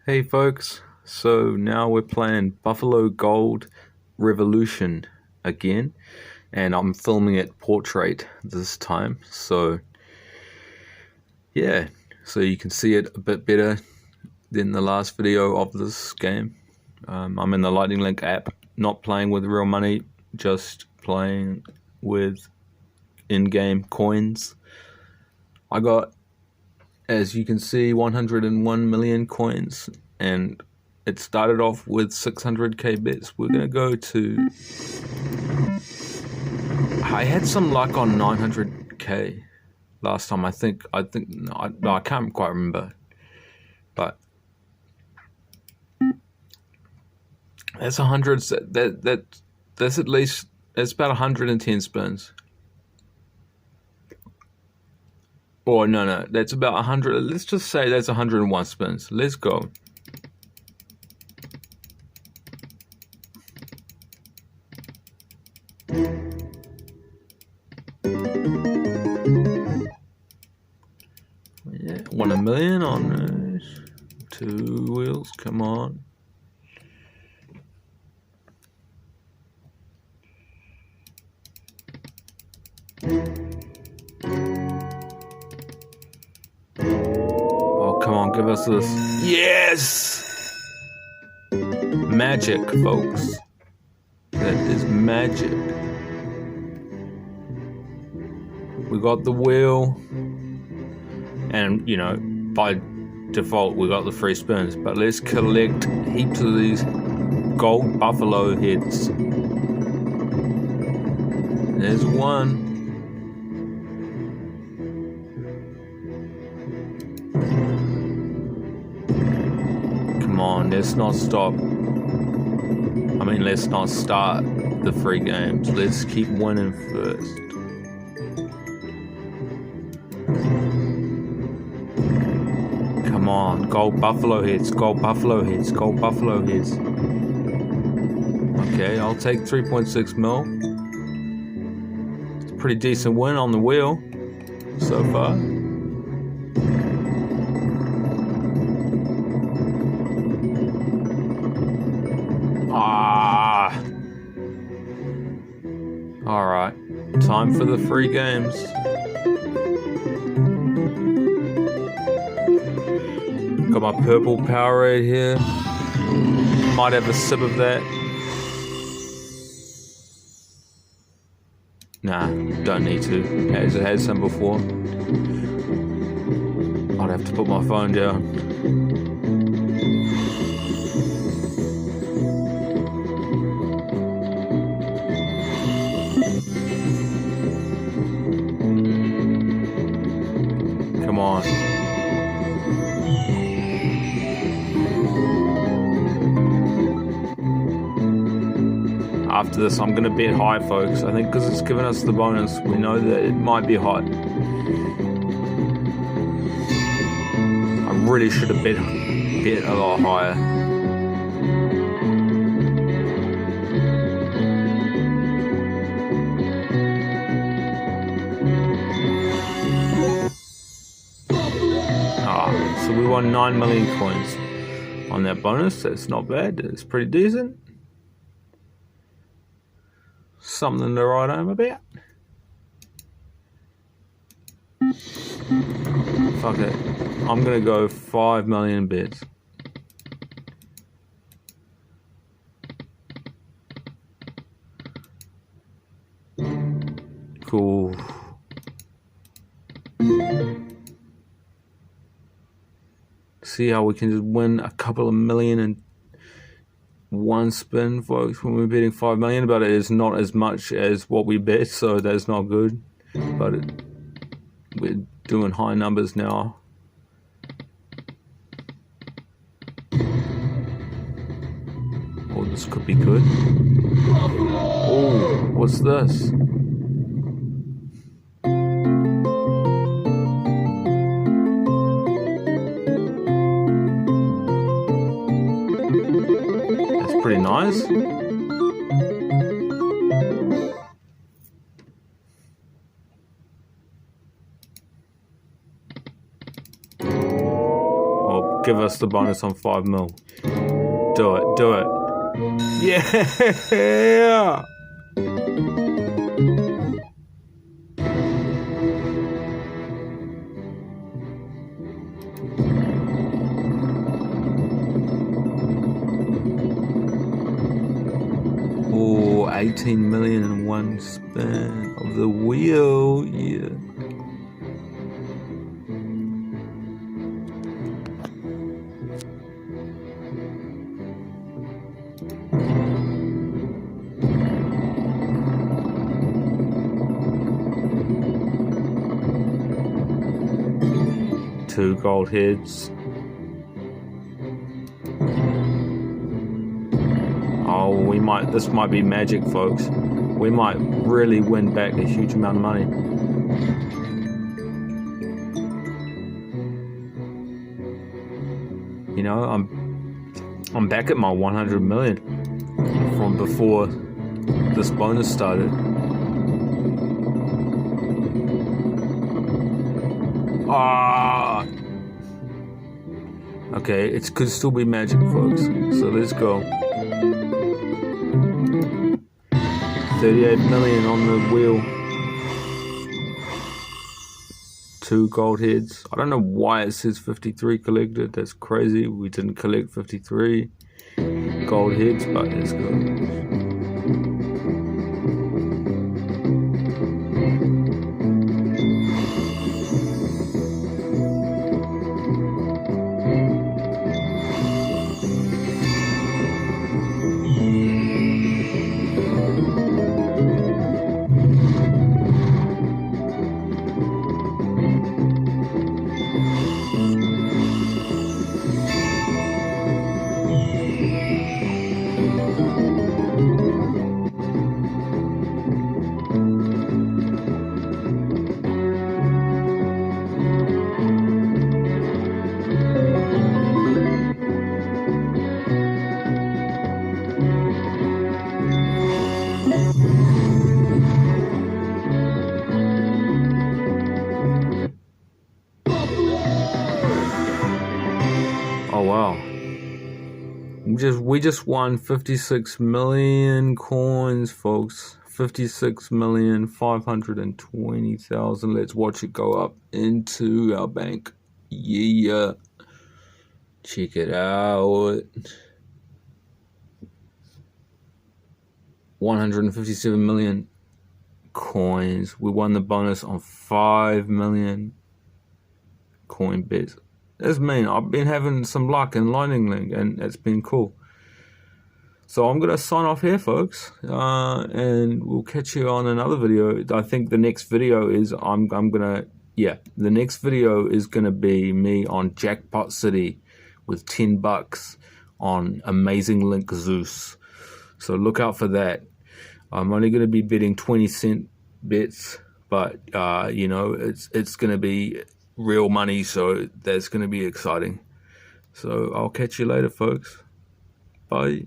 Hey folks, so now we're playing Buffalo Gold Revolution again, and I'm filming it portrait this time, so yeah, so you can see it a bit better than the last video of this game. I'm in the Lightning Link app, not playing with real money, just playing with in-game coins. I got, as you can see, 101 million coins, and it started off with 600k bits. We're gonna go to. I had some luck on 900k last time. I think. No, I can't quite remember, but that's 100. That's at least. It's about 110 spins. Or no, that's about 100. Let's just say that's 101 spins. Let's go. Yeah, 1 million on those. 2 wheels, come on. Oh, come on, give us this. Yes! Magic, folks. That is magic. We got the wheel. And, you know, by default, we got the free spins. But let's collect heaps of these gold buffalo heads. There's one. Come on, let's not stop. I mean, let's not start the free games. Let's keep winning first. Come on, gold buffalo heads, gold buffalo heads, gold buffalo heads. Okay, I'll take 3.6 mil. It's a pretty decent win on the wheel so far. Alright, time for the free games. Got my purple Powerade here. Might have a sip of that. Nah, don't need to. As I had some before. I'd have to put my phone down. Come on. After this, I'm gonna bet high, folks. I think because it's given us the bonus, we know that it might be hot. I really should have bet a lot higher. So we won 9 million coins on that bonus. That's not bad. It's pretty decent. Something to write home about. Fuck it. I'm gonna go 5 million bits. Cool. See how we can just win a couple of million in one spin, folks, when we're betting 5 million, but it is not as much as what we bet, so that's not good. But we're doing high numbers now. Oh, this could be good. Oh, what's this? Pretty nice. give us the bonus on 5 mil. Do it, do it. Yeah! Oh, 18 million in one spin of the wheel, yeah. Two gold heads. Oh, this might be magic, folks. We might really win back a huge amount of money. You know, I'm back at my 100 million from before this bonus started. Ah! Okay, it could still be magic, folks. So let's go. 38 million on the wheel. 2 gold heads. I don't know why it says 53 collected. That's crazy. We didn't collect 53 gold heads, but let's go. Oh wow. We just won 56 million coins, folks. 56,520,000. Let's watch it go up into our bank. Yeah. Check it out. 157 million coins. We won the bonus on 5 million coin bets. That's mean. I've been having some luck in Lightning Link, and it's been cool. So I'm gonna sign off here, folks, and we'll catch you on another video. I think the next video is the next video is gonna be me on Jackpot City with $10 on Amazing Link Zeus. So look out for that. I'm only gonna be betting 20-cent bets, but you know, it's gonna be real money, so that's going to be exciting. So I'll catch you later, folks. Bye.